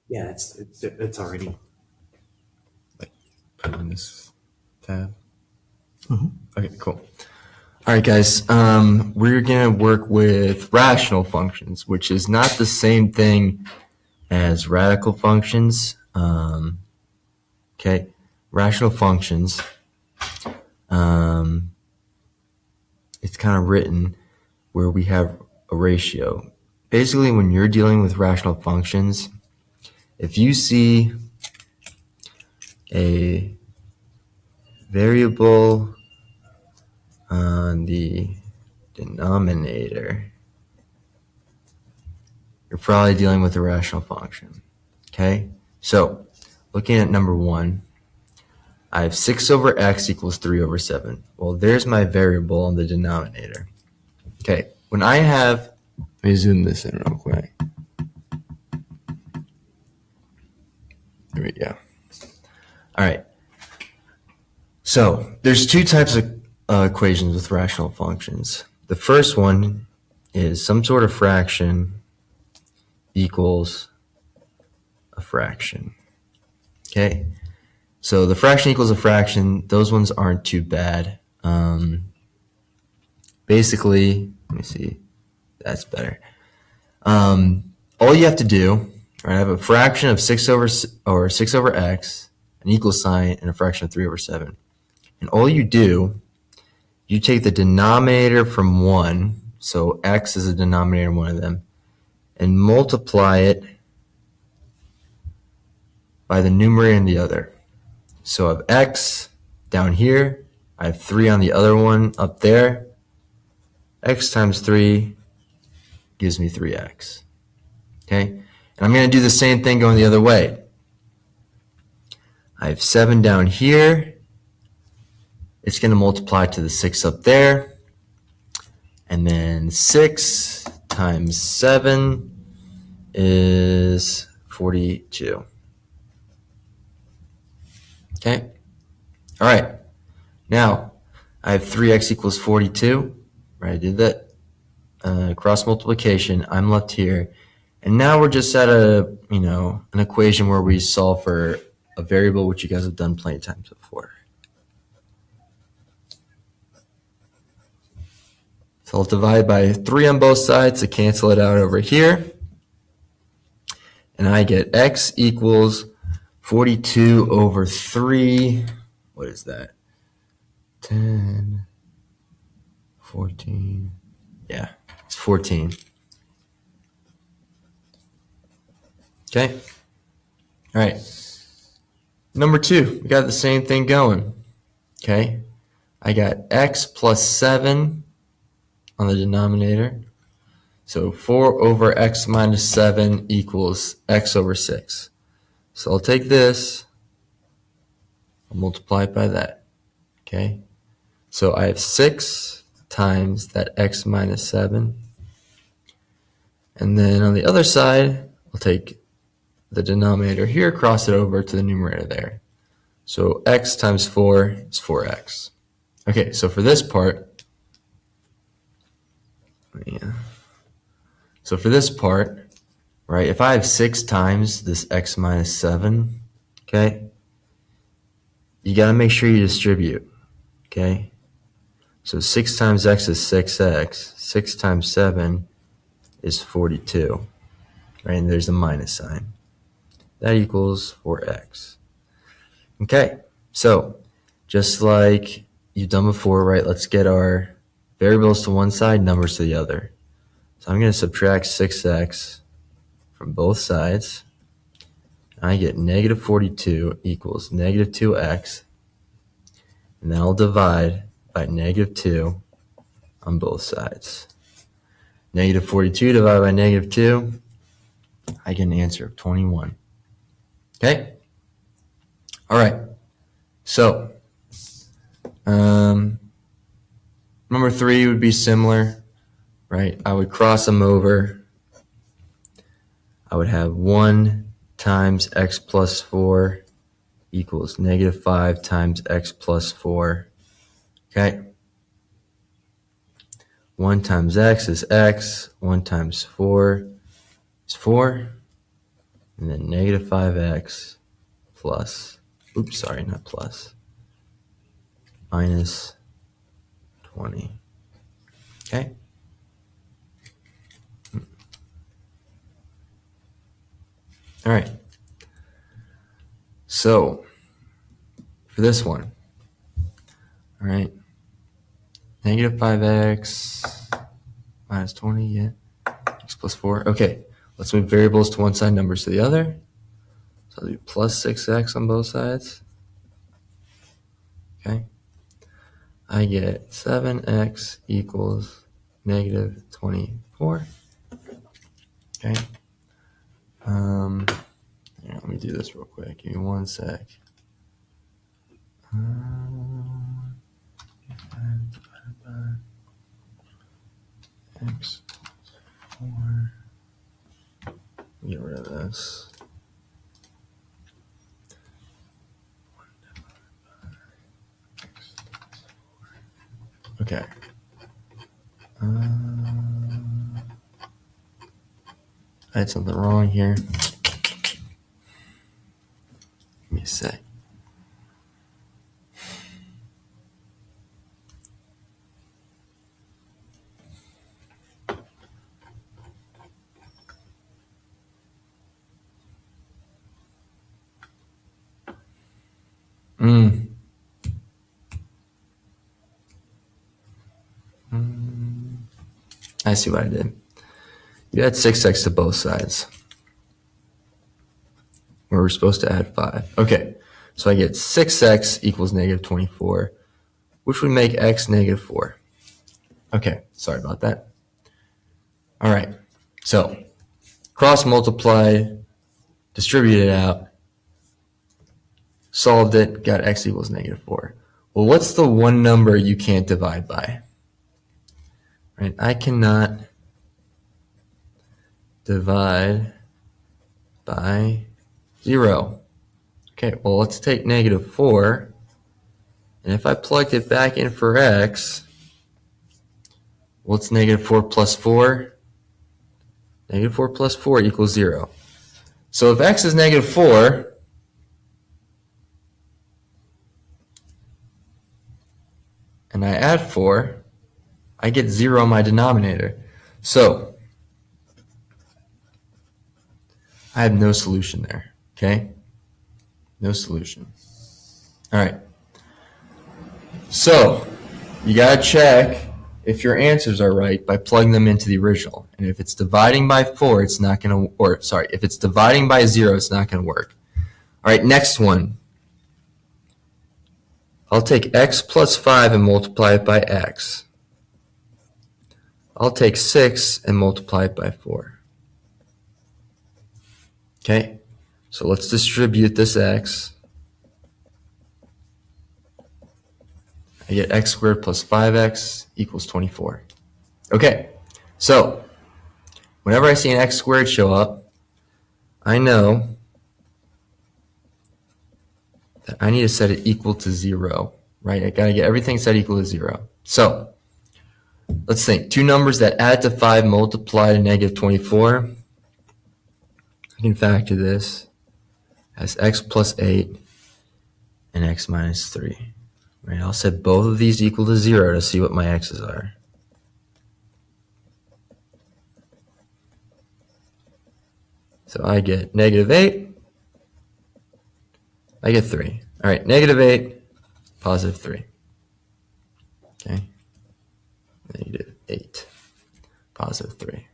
Yeah, it's already. Put in this tab. Mhm. Okay, cool. All right, guys. We're gonna work with rational functions, which is not the same thing as radical functions. Okay, rational functions. It's kind of written where we have a ratio. Basically, when you're dealing with rational functions, if you see a variable on the denominator, you're probably dealing with a rational function. Okay, so looking at number 1, I have 6 over x equals 3 over 7. Well, there's my variable on the denominator. Okay, when I have, let me zoom this in real quick. There we go. All right. So there's two types of equations with rational functions. The first one is some sort of fraction equals a fraction. Okay. So the fraction equals a fraction, those ones aren't too bad. Basically, let me see, that's better. All you have to do, right, I have a fraction of 6 over x, an equal sign, and a fraction of 3 over 7. And all you do, you take the denominator from 1, so x is a denominator in one of them, and multiply it by the numerator in the other. So I have x down here, I have 3 on the other one up there. X times 3 gives me 3x. Okay? And I'm going to do the same thing going the other way. I have 7 down here. It's going to multiply to the 6 up there. And then 6 times 7 is 42. Okay? All right. Now, I have 3x equals 42. Right, I did that cross multiplication. I'm left here. And now we're just at an equation where we solve for a variable, which you guys have done plenty of times before. So I'll divide by 3 on both sides to cancel it out over here. And I get x equals 42 over 3. What is that? 10, 14. Yeah, it's 14. Okay. All right. Number 2, we got the same thing going. Okay. I got x plus 7 on the denominator. So 4 over x minus 7 equals x over 6. So I'll take this, I'll multiply it by that. Okay. So I have 6 times that x minus 7. And then on the other side, I'll take the denominator here, cross it over to the numerator there. So x times 4 is 4x. Okay, so for this part, right, if I have 6 times this x minus 7, okay, you got to make sure you distribute, okay? So 6 times x is 6x. 6 times 7 is 42, right? And there's a minus sign. That equals 4x. Okay, so just like you've done before, right, let's get our variables to one side, numbers to the other. So I'm going to subtract 6x from both sides. I get negative 42 equals negative 2x. And then I'll divide by negative 2 on both sides. Negative 42 divided by negative 2, I get an answer of 21. Okay? All right. So, number 3 would be similar, right? I would cross them over. I would have 1 times x plus 4 equals negative 5 times x plus 4. Okay? 1 times x is x. 1 times 4 is 4. and then negative 5x plus, oops, sorry, not plus, minus 20. Okay? All right. So, for this one, all right, negative 5x minus 20, yeah, x plus 4. Okay, let's move variables to one side, numbers to the other. So I'll do plus 6x on both sides. Okay. I get 7x equals negative 24. Okay. Here, let me do this real quick. Give me one sec. Divided by x plus 4. Get rid of this. Okay. I had something wrong here. Give me a sec. I see what I did. You add 6x to both sides. Where we're supposed to add 5. Okay, so I get 6x equals negative 24, which would make x negative 4. Okay, sorry about that. All right, so cross multiplied, distributed it out, solved it, got x equals negative 4. Well, what's the one number you can't divide by? Right, I cannot divide by 0. Okay, well, let's take negative 4, and if I plugged it back in for x, what's negative 4 plus 4? Negative 4 plus 4 equals 0. So if x is negative 4, and I add 4, I get 0 on my denominator. So I have no solution there, okay? No solution. All right. So you got to check if your answers are right by plugging them into the original. And if it's dividing by 4, it's not going to, or sorry, if it's dividing by 0, it's not going to work. All right, next one. I'll take x plus 5 and multiply it by x. I'll take 6 and multiply it by 4. Okay, so let's distribute this x. I get x squared plus 5x equals 24. Okay, so whenever I see an x squared show up, I know that I need to set it equal to 0, right? I got to get everything set equal to 0. So let's think. Two numbers that add to 5 multiply to negative 24. I can factor this as x plus 8 and x minus 3. Right, I'll set both of these equal to 0 to see what my x's are. So I get negative 8. I get 3. All right, negative 8, positive 3. Okay, negative 8, positive 3.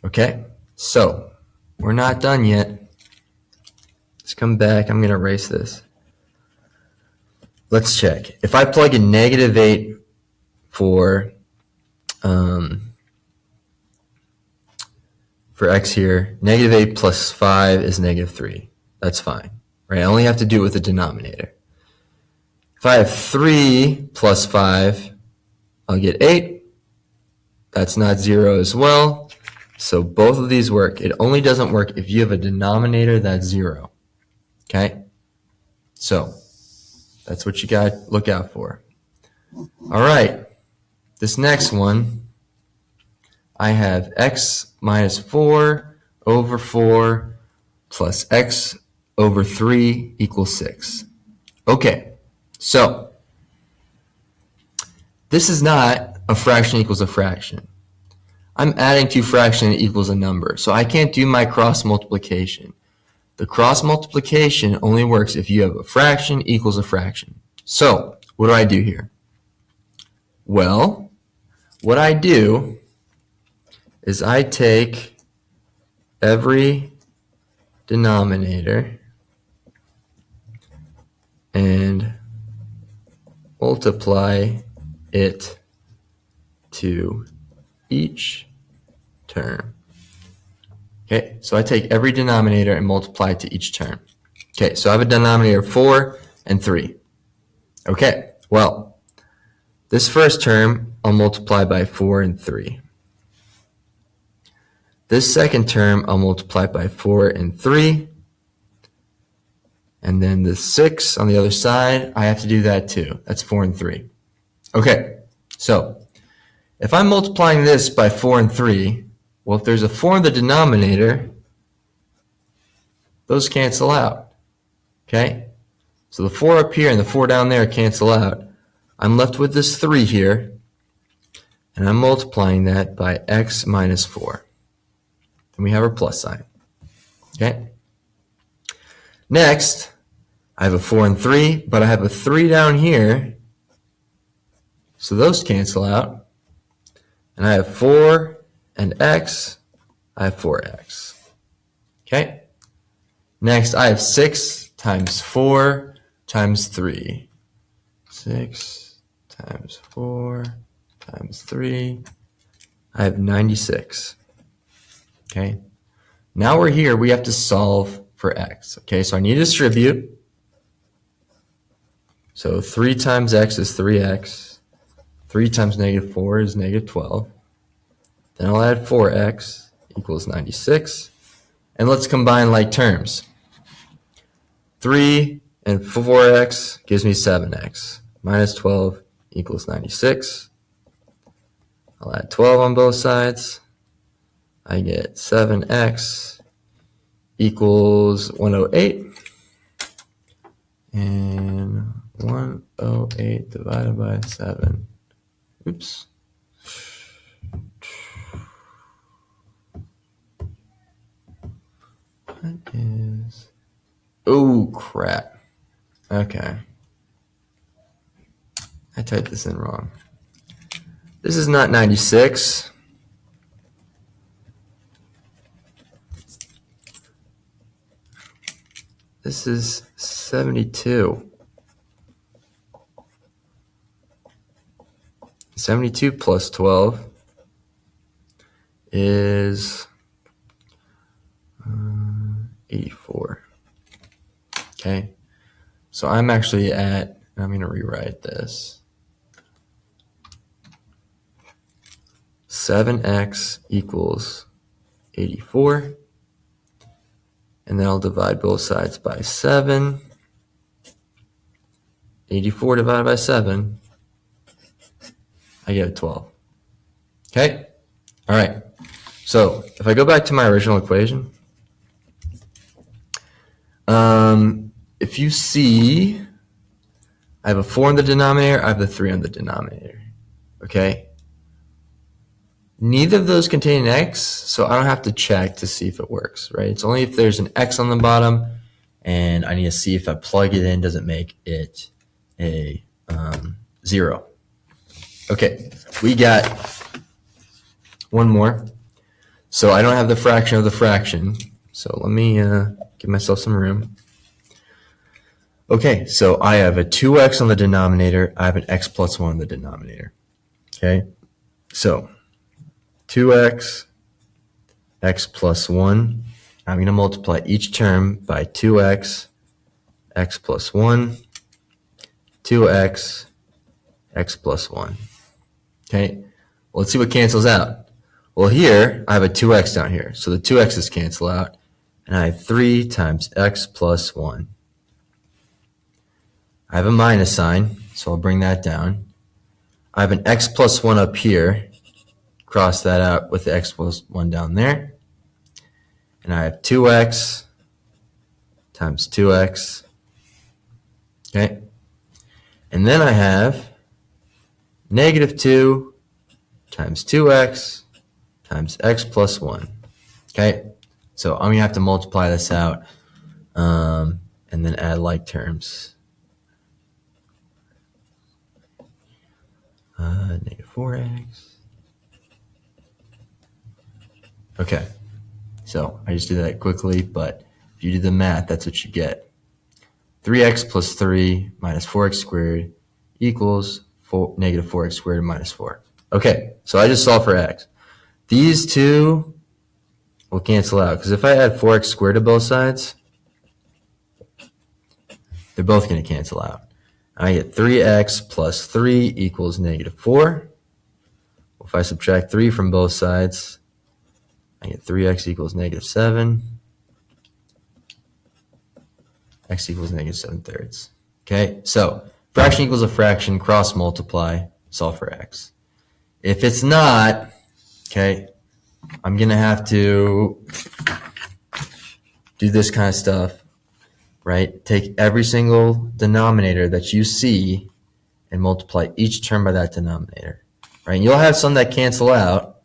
Okay, so we're not done yet. Let's come back. I'm going to erase this. Let's check. If I plug in negative 8 for x here, negative 8 plus 5 is negative 3. That's fine. Right? I only have to do it with the denominator. If I have 3 plus 5, I'll get 8. That's not 0 as well. So both of these work. It only doesn't work if you have a denominator that's 0. Okay? So that's what you got to look out for. All right. This next one, I have x minus 4 over 4 plus x over 3 equals 6. Okay, so this is not a fraction equals a fraction. I'm adding to fraction equals a number, so I can't do my cross multiplication. The cross multiplication only works if you have a fraction equals a fraction. So what do I do here? Well, what I do is I take every denominator and multiply it to each term. Okay, so I take every denominator and multiply it to each term. Okay, so I have a denominator of 4 and 3. Okay, well, this first term I'll multiply by 4 and 3. This second term I'll multiply by 4 and 3. And then the 6 on the other side, I have to do that too. That's 4 and 3. Okay, so if I'm multiplying this by 4 and 3, well, if there's a 4 in the denominator, those cancel out. Okay? So the 4 up here and the 4 down there cancel out. I'm left with this 3 here, and I'm multiplying that by x minus 4. And we have our plus sign. Okay? Next, I have a 4 and 3, but I have a 3 down here, so those cancel out. And I have 4 and x, I have 4x. Okay? Next, I have 6 times 4 times 3. 6 times 4 times 3. I have 96. Okay? Now we're here, we have to solve for x. Okay, so I need to distribute. So 3 times x is 3x. 3 times negative 4 is negative 12. Then I'll add 4x equals 96. And let's combine like terms. 3 and 4x gives me 7x. Minus 12 equals 96. I'll add 12 on both sides. I get 7x equals 108. And 108 divided by 7. Oops. What is... Oh, crap. Okay. I typed this in wrong. This is not 96. This is 72. 72 plus 12 is 84. Okay, so I'm actually at, I'm going to rewrite this. 7x equals 84. And then I'll divide both sides by 7. 84 divided by 7. I get a 12. Okay? All right. So if I go back to my original equation, if you see, I have a 4 in the denominator, I have the 3 in the denominator. Okay? Neither of those contain an x, so I don't have to check to see if it works, right? It's only if there's an x on the bottom, and I need to see if I plug it in, does it make it a 0. Okay, we got one more. So I don't have the fraction of the fraction, so let me give myself some room. Okay, so I have a 2x on the denominator, I have an x plus 1 on the denominator. Okay, so 2x, x plus 1. I'm going to multiply each term by 2x, x plus 1, 2x, x plus 1. Okay, well, let's see what cancels out. Well, here, I have a 2x down here, so the 2x's cancel out, and I have 3 times x plus 1. I have a minus sign, so I'll bring that down. I have an x plus 1 up here. Cross that out with the x plus 1 down there. And I have 2x times 2x. Okay. And then I have negative 2 times 2x times x plus 1. Okay. So I'm going to have to multiply this out and then add like terms. Negative 4x. Okay. So I just did that quickly, but if you do the math, that's what you get. 3x plus 3 minus 4x squared equals negative 4x squared minus 4. Okay, so I just solved for x. These two will cancel out, because if I add 4x squared to both sides, they're both going to cancel out. I get 3x plus 3 equals negative 4. If I subtract 3 from both sides, I get 3x equals negative 7. X equals negative 7/3. Okay, so fraction equals a fraction, cross multiply, solve for x. If it's not, okay, I'm going to have to do this kind of stuff, right? Take every single denominator that you see and multiply each term by that denominator, right? And you'll have some that cancel out,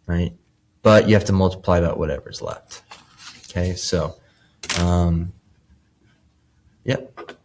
right? But you have to multiply about whatever's left. Okay, so, yep.